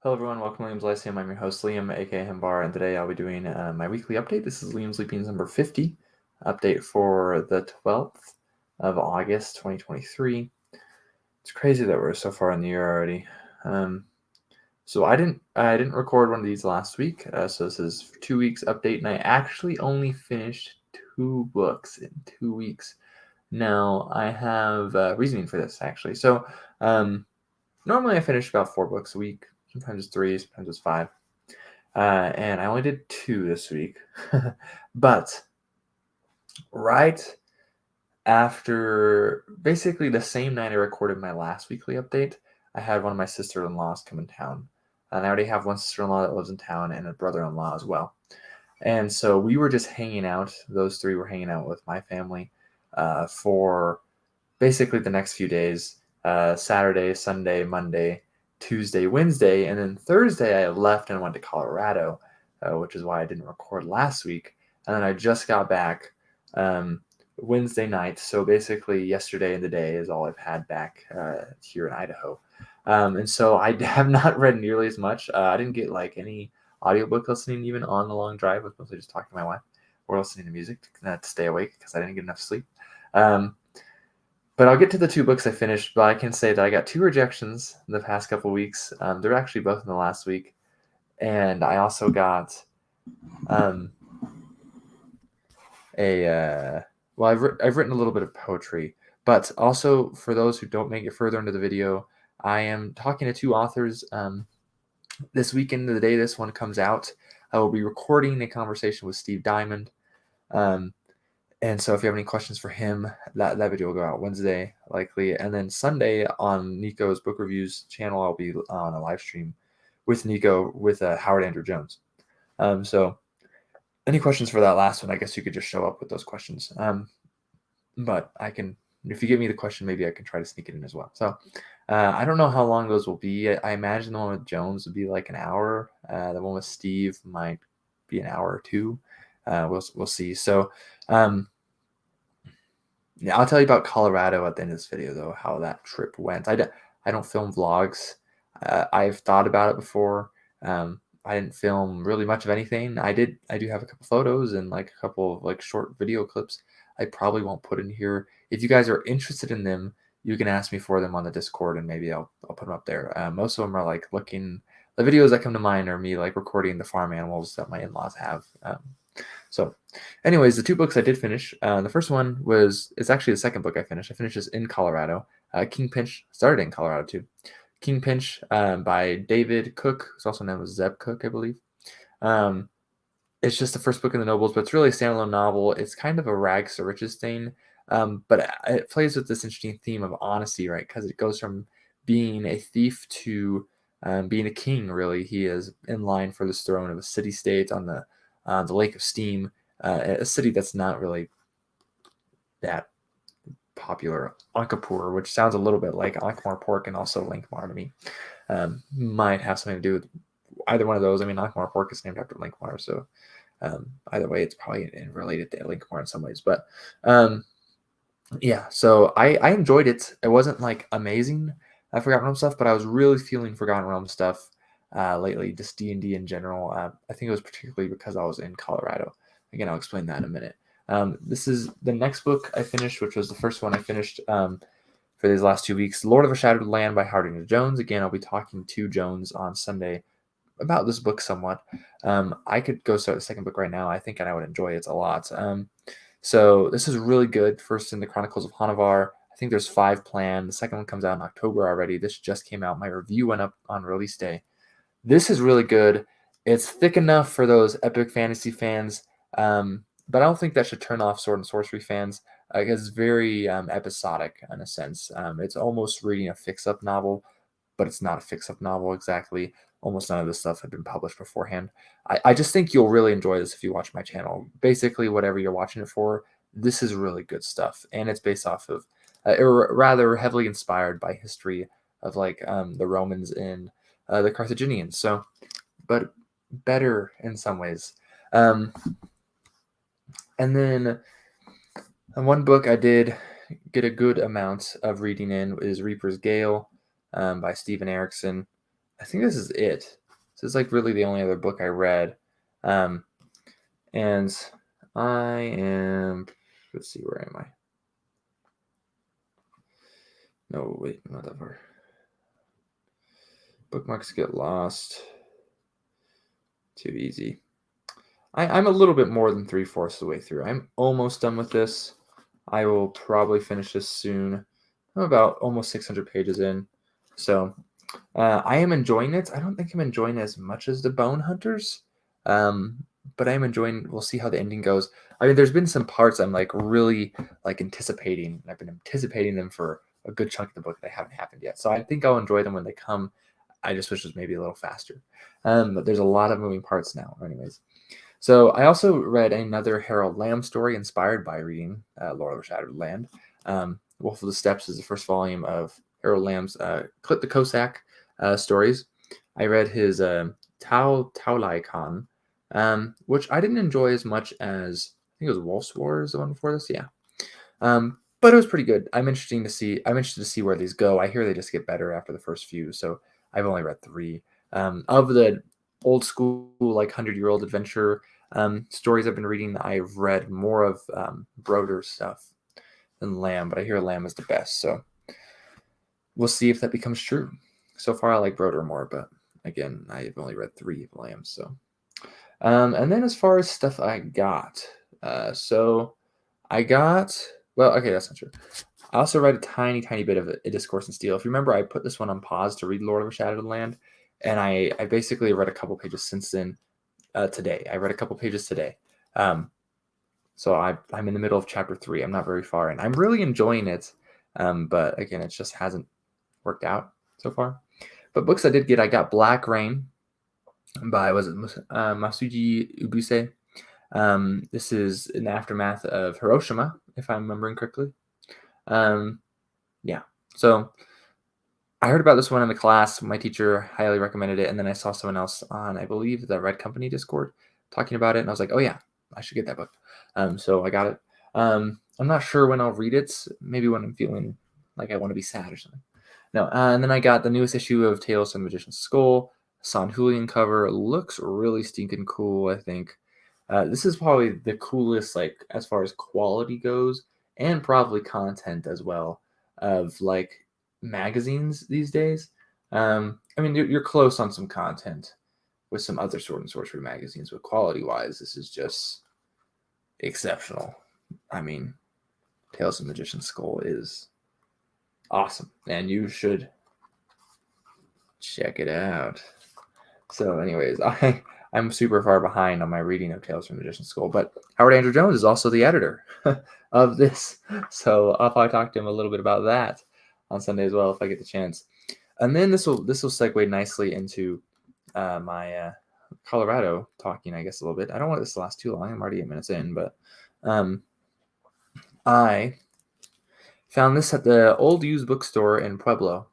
Hello everyone, welcome to Liam's Lyceum. I'm your host Liam, aka Himbar, and today I'll be doing my weekly update. This is Liam's Leapings number 50, update for the 12th of August 2023. It's crazy that we're so far in the year already. So I didn't record one of these last week, so this is 2 weeks update, and I actually only finished 2 books in 2 weeks. Now I have reasoning for this actually. So normally I finish about 4 books a week. Sometimes it's 3, sometimes it's 5. And I only did 2 this week. But right after basically the same night I recorded my last weekly update, I had one of my sister-in-laws come in town. And I already have one sister-in-law that lives in town and a brother-in-law as well. And so we were just hanging out. Those three were hanging out with my family for basically the next few days, Saturday, Sunday, Monday, Tuesday, Wednesday, and then Thursday I left and went to Colorado, which is why I didn't record last week. And then I just got back Wednesday night. So basically, yesterday and the day is all I've had back here in Idaho. And so I have not read nearly as much. I didn't get like any audiobook listening even on the long drive. I was mostly just talking to my wife or listening to music to stay awake because I didn't get enough sleep. But I'll get to the 2 books I finished, but I can say that I got 2 rejections in the past couple weeks. They're actually both in the last week. And I also got um, I've written a little bit of poetry, but also for those who don't make it further into the video, I am talking to 2 authors this weekend, the day this one comes out. I will be recording a conversation with Steve Diamond. And so if you have any questions for him, that video will go out Wednesday, likely. And then Sunday on Nico's Book Reviews channel, I'll be on a live stream with Nico with Howard Andrew Jones. So any questions for that last one, I guess you could just show up with those questions. But I can, if you give me the question, maybe I can try to sneak it in as well. So I don't know how long those will be. I imagine the one with Jones would be like an hour. The one with Steve might be an hour or two. We'll see. So yeah, I'll tell you about Colorado at the end of this video, though, how that trip went. I don't film vlogs. I've thought about it before. I didn't film really much of anything. I do have a couple photos and like a couple of like short video clips. I probably won't put in here. If you guys are interested in them, you can ask me for them on the Discord, and maybe I'll put them up there. Most of them are like the videos that come to mind are me like recording the farm animals that my in-laws have. So anyways, the 2 books I did finish. The first one it's actually the second book I finished. I finished this in Colorado. King Pinch started in Colorado too. King Pinch by David Cook, who's also known as Zeb Cook, I believe. It's just the first book in the Nobles, but it's really a standalone novel. It's kind of a rags to riches thing, but it plays with this interesting theme of honesty, right? Because it goes from being a thief to being a king. Really, he is in line for this throne of a city-state on the Lake of Steam, a city that's not really that popular. Ankapur, which sounds a little bit like Ankh-Morpork and also Linkmar to me, might have something to do with either one of those. I mean, Ankh-Morpork is named after Linkmar, so either way, it's probably related to Linkmar in some ways. But yeah, so I enjoyed it. It wasn't like amazing Forgotten Realms stuff, but I was really feeling Forgotten Realms stuff lately, just D&D in general. I think it was particularly because I was in Colorado. Again, I'll explain that in a minute. This is the next book I finished, which was the first one I finished for these last 2 weeks, Lord of a Shattered Land by Howard Andrew Jones. Again, I'll be talking to Jones on Sunday about this book somewhat. I could go start the second book right now. I think I would enjoy it a lot. So this is really good. First in the Chronicles of Hanavar. I think there's 5 planned. The second one comes out in October already. This just came out. My review went up on release day. This is really good. It's thick enough for those epic fantasy fans, but I don't think that should turn off Sword and Sorcery fans. It's very episodic in a sense. It's almost reading a fix-up novel, but it's not a fix-up novel exactly. Almost none of this stuff had been published beforehand. I just think you'll really enjoy this if you watch my channel. Basically, whatever you're watching it for, this is really good stuff, and it's based off of, or rather heavily inspired by history of like the Romans and the Carthaginians. So, but better in some ways. And then one book I did get a good amount of reading in is Reaper's Gale by Stephen Erickson. I think this is it. This is like really the only other book I read. Um, and I am, let's see, where am I? No, wait, not that far. Bookmarks get lost. Too easy. I'm a little bit more than 3/4 of the way through. I'm almost done with this. I will probably finish this soon. I'm about almost 600 pages in. So I am enjoying it. I don't think I'm enjoying it as much as the Bone Hunters, but I'm enjoying. We'll see how the ending goes. I mean, there's been some parts I'm like really like anticipating. I've been anticipating them for a good chunk of the book that haven't happened yet. So I think I'll enjoy them when they come. I just wish it was maybe a little faster. But there's a lot of moving parts now. Anyways, so I also read another Harold Lamb story inspired by reading Lord of the Shattered Land. Wolf of the Steppes is the first volume of Harold Lamb's Clip the Cossack stories. I read his Tao Lai Khan, which I didn't enjoy as much as I think it was Wolf's Wars, the one before this. Yeah, but it was pretty good. I'm interested to see where these go. I hear they just get better after the first few, so I've only read three. Of the old school, like 100-year-old adventure stories I've been reading, I've read more of Broder's stuff than Lamb, but I hear Lamb is the best. So we'll see if that becomes true. So far, I like Broder more, but again, I've only read three of Lambs. So, and then as far as stuff I got, so I got well, okay, that's not true. I also read a tiny bit of A Discourse in Steel. If you remember, I put this one on pause to read Lord of the Shattered Land, and I basically read a couple pages since then. Today, I read a couple pages today. So I'm in the middle of chapter 3. I'm not very far in. I'm really enjoying it, but again, it just hasn't worked out so far. But books I did get, I got Black Rain by Masuji Ubuse. This is in the aftermath of Hiroshima, if I'm remembering correctly. Yeah. So I heard about this one in the class. My teacher highly recommended it, and then I saw someone else on, I believe, the Red Company Discord talking about it, and I was like, oh yeah, I should get that book. So I got it. I'm not sure when I'll read it. Maybe when I'm feeling like I want to be sad or something. No, and then I got the newest issue of Tales from the Magician's Skull. San Julian cover. It looks really stinking cool, I think. This is probably the coolest, like, as far as quality goes, and probably content as well, of like magazines these days. I mean, you're close on some content with some other Sword and Sorcery magazines, but quality-wise, this is just exceptional. I mean, Tales of the Magician's Skull is awesome, and you should check it out. So, anyways, I'm super far behind on my reading of Tales from the Magician's School, but Howard Andrew Jones is also the editor of this, so I'll probably talk to him a little bit about that on Sunday as well if I get the chance. And then this will segue nicely into my Colorado talking, I guess, a little bit. I don't want this to last too long. I'm already 8 minutes in, but I found this at the old used bookstore in Pueblo,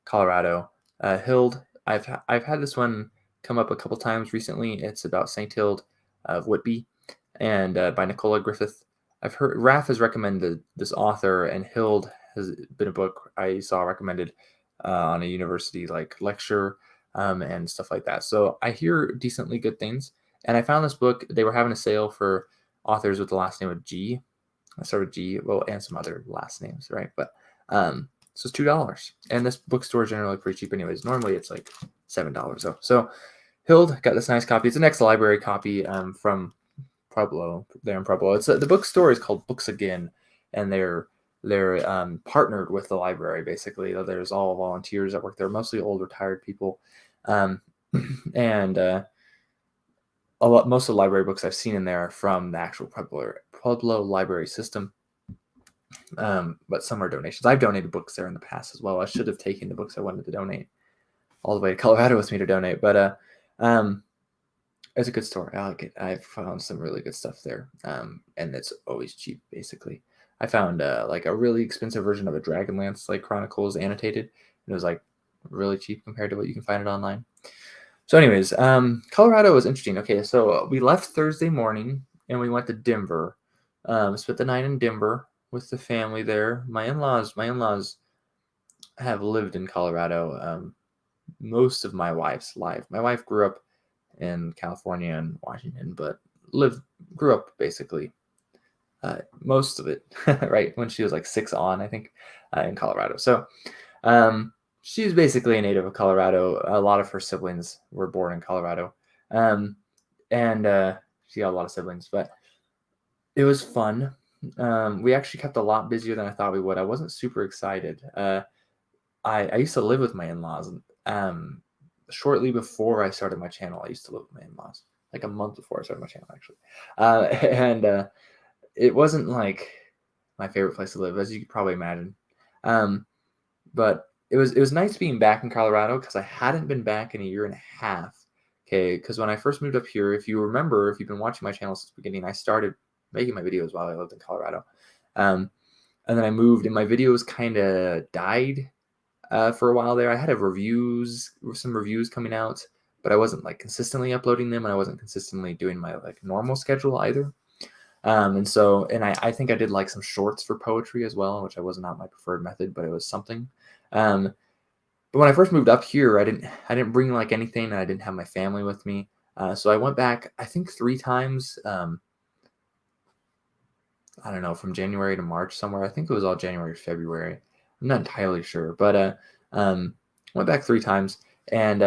Colorado. Hild. I've had this one come up a couple times recently. It's about Saint Hild of Whitby, and by Nicola Griffith. I've heard Raph has recommended this author, and Hild has been a book I saw recommended on a university like lecture and stuff like that. So I hear decently good things. And I found this book. They were having a sale for authors with the last name of G. I started G, well, and some other last names, right? But so it's $2, and this bookstore is generally pretty cheap, anyways. Normally it's like $7 though. So Hild got this nice copy. It's an ex-library copy from Pueblo, there in Pueblo. It's the bookstore is called Books Again, and they're partnered with the library basically. There's all volunteers that work there, mostly old retired people, and most of the library books I've seen in there are from the actual Pueblo library system. But some are donations. I've donated books there in the past as well. I should have taken the books I wanted to donate all the way to Colorado with me to donate, but it's a good store. I like it. I've found some really good stuff there, and it's always cheap. Basically, I found like a really expensive version of a Dragonlance like Chronicles annotated, and it was like really cheap compared to what you can find it online. So, anyways, Colorado was interesting. Okay, so we left Thursday morning and we went to Denver. Spent the night in Denver with the family there. My in-laws have lived in Colorado most of my wife's life. My wife grew up in California and Washington, but lived grew up basically most of it right when she was like 6 on, I think, in Colorado. So um, she's basically a native of Colorado. A lot of her siblings were born in Colorado, um, and she got a lot of siblings, but it was fun. We actually kept a lot busier than I thought we would. I wasn't super excited. I used to live with my in-laws. Shortly before I started my channel, I used to live with my in-laws, like a month before I started my channel, actually. And it wasn't like my favorite place to live, as you could probably imagine. Um, but it was nice being back in Colorado because I hadn't been back in a year and a half. Okay, because when I first moved up here, if you remember, if you've been watching my channel since the beginning, I started making my videos while I lived in Colorado. Um, and then I moved, and my videos kind of died for a while there. I had some reviews coming out, but I wasn't like consistently uploading them, and I wasn't consistently doing my like normal schedule either. And I think I did like some shorts for poetry as well, which I was not my preferred method, but it was something. Um, but when I first moved up here, I didn't bring like anything, and I didn't have my family with me. So I went back, I think 3 times. I don't know, from January to March somewhere. I think it was all January, February. I'm not entirely sure, but um, went back 3 times, and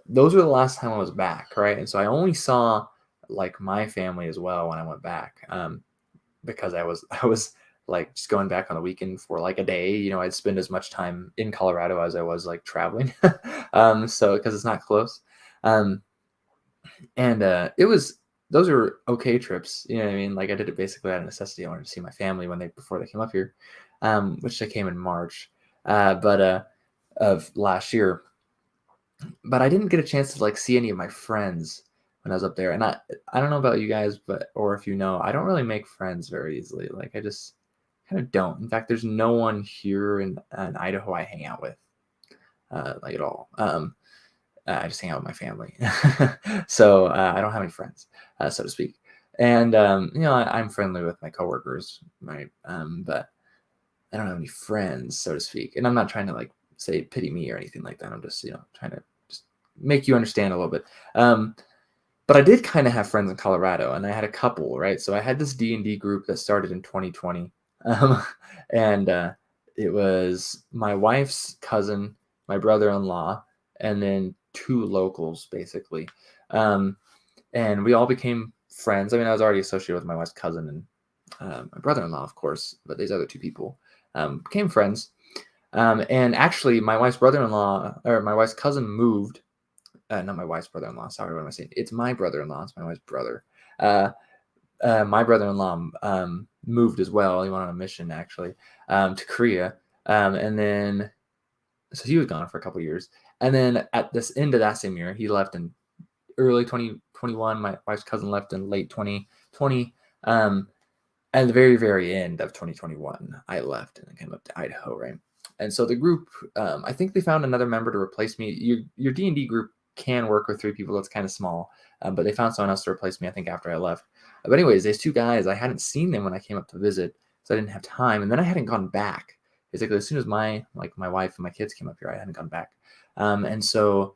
those were the last time I was back, right? And so I only saw like my family as well when I went back, because I was like just going back on the weekend for like a day. I'd spend as much time in Colorado as I was like traveling, so because it's not close. Um, and it was those are okay trips. You know what I mean? Like I did it basically out of necessity. I wanted to see my family before they came up here, which they came in March, but of last year. But I didn't get a chance to like see any of my friends when I was up there. And I don't know about you guys, but or if you know, I don't really make friends very easily. Like I just kind of don't. In fact, there's no one here in Idaho I hang out with, like at all. I just hang out with my family. So I don't have any friends, so to speak. And I'm friendly with my coworkers, right? But I don't have any friends, so to speak. And I'm not trying to like say pity me or anything like that. I'm just trying to just make you understand a little bit. But I did kind of have friends in Colorado, and I had a couple, right? So I had this D&D group that started in 2020, um, and it was my wife's cousin, my brother-in-law, and then two locals, basically. Um, and we all became friends. I mean, I was already associated with my wife's cousin and my brother-in-law, of course, but these other two people became friends. And actually, my wife's brother-in-law or my wife's cousin moved, not my wife's brother-in-law. Sorry, what am I saying? It's my brother-in-law. It's my wife's brother. Uh, my brother-in-law moved as well. He went on a mission actually to Korea, and then so he was gone for a couple years. And then at this end of that same year, he left in early 2021. My wife's cousin left in late 2020. At the very, very end of 2021, I left and I came up to Idaho, right? And so the group, I think they found another member to replace me. Your D&D group can work with 3 people. That's kind of small, but they found someone else to replace me, I think, after I left. But anyways, these 2 guys, I hadn't seen them when I came up to visit, so I didn't have time. And then I hadn't gone back. Basically, as soon as my wife and my kids came up here, I hadn't gone back. And so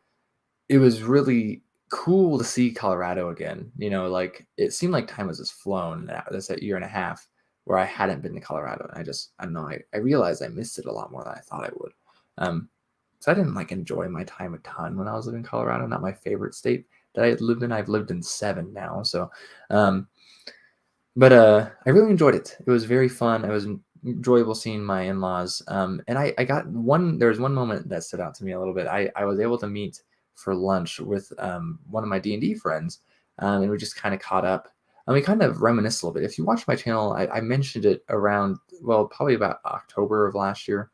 it was really cool to see Colorado again. Like it seemed like time was just flown. That's a year and a half where I hadn't been to Colorado. And I don't know, I realized I missed it a lot more than I thought I would. So I didn't like enjoy my time a ton when I was living in Colorado. Not my favorite state that I had lived in. I've lived in 7 now. So, but I really enjoyed it. It was very fun. It was enjoyable seeing my in-laws. And I got there was one moment that stood out to me a little bit. I was able to meet for lunch with one of my D&D friends, and we just kind of caught up. And we kind of reminisced a little bit. If you watch my channel, I mentioned it around, well, probably about October of last year.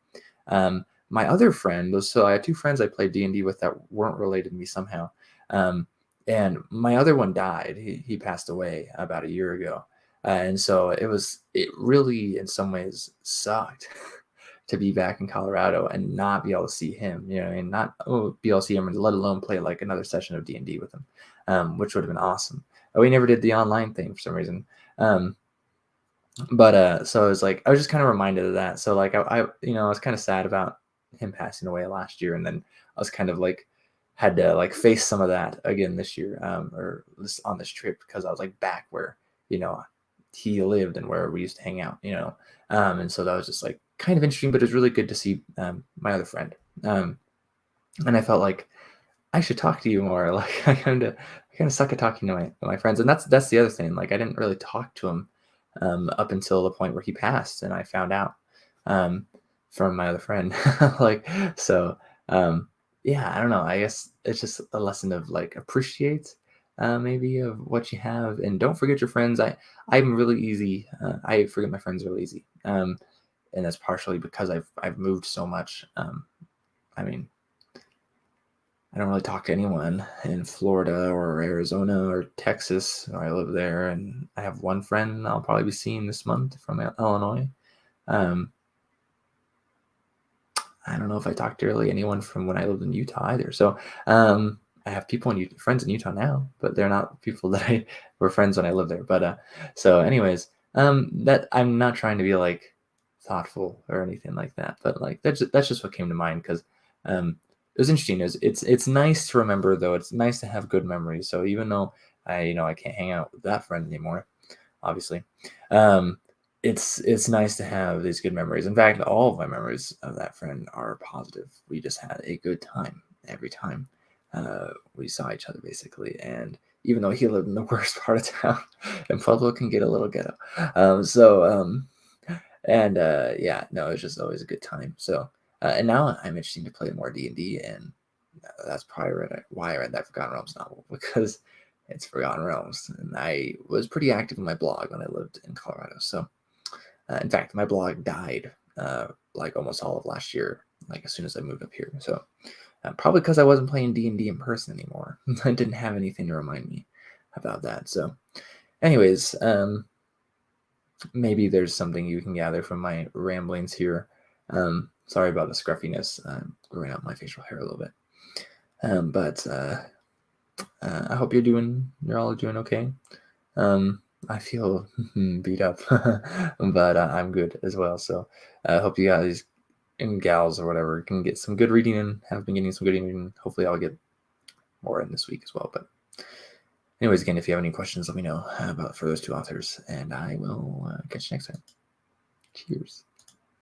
My other friend, so I had 2 friends I played D&D with that weren't related to me somehow. And my other one died. He passed away about a year ago. And so it really in some ways sucked to be back in Colorado and not be able to see him, and not be able to see him, and let alone play like another session of D&D with him, which would have been awesome. We never did the online thing for some reason. But so I was I was just kind of reminded of that. So like I was kind of sad about him passing away last year, and then I was kind of like had to like face some of that again this year, or this on this trip because I was like back where you know he lived and where we used to hang out, and so that was just like kind of interesting, but it was really good to see my other friend, um, and I felt like I should talk to you more. Like I kind of suck at talking to my friends, and that's the other thing. Like I didn't really talk to him up until the point where he passed, and I found out um, from my other friend. like so, um, yeah. I don't know. I guess it's just a lesson of like appreciate maybe of what you have, and don't forget your friends. I'm really easy. I forget my friends really easy, and that's partially because I've moved so much. I mean I don't really talk to anyone in Florida or Arizona or Texas. I live there, and I have one friend I'll probably be seeing this month from Illinois. Um, I don't know if I talked to really anyone from when I lived in Utah either. So I have people in friends in Utah now, but they're not people that I were friends when I lived there. But so, anyways, that I'm not trying to be like thoughtful or anything like that, but like that's just what came to mind because it was interesting. It's nice to remember though. It's nice to have good memories. So even though I can't hang out with that friend anymore, obviously. Um, it's nice to have these good memories. In fact, all of my memories of that friend are positive. We just had a good time every time we saw each other, basically. And even though he lived in the worst part of town, and Pueblo can get a little ghetto, and yeah, no, it's just always a good time. So, and now I'm interested to play more D&D, and that's probably why I read that Forgotten Realms novel because it's Forgotten Realms, and I was pretty active in my blog when I lived in Colorado. So, in fact, my blog died like almost all of last year, like as soon as I moved up here. So, probably because I wasn't playing D&D in person anymore. I didn't have anything to remind me about that. So, anyways, maybe there's something you can gather from my ramblings here. Sorry about the scruffiness. I'm growing out my facial hair a little bit. But I hope you're all doing okay. I feel beat up, but I'm good as well. So I hope you guys and gals or whatever can get some good reading and have been getting some good reading. Hopefully I'll get more in this week as well. But anyways, again, if you have any questions, let me know about for those two authors, and I will catch you next time. Cheers.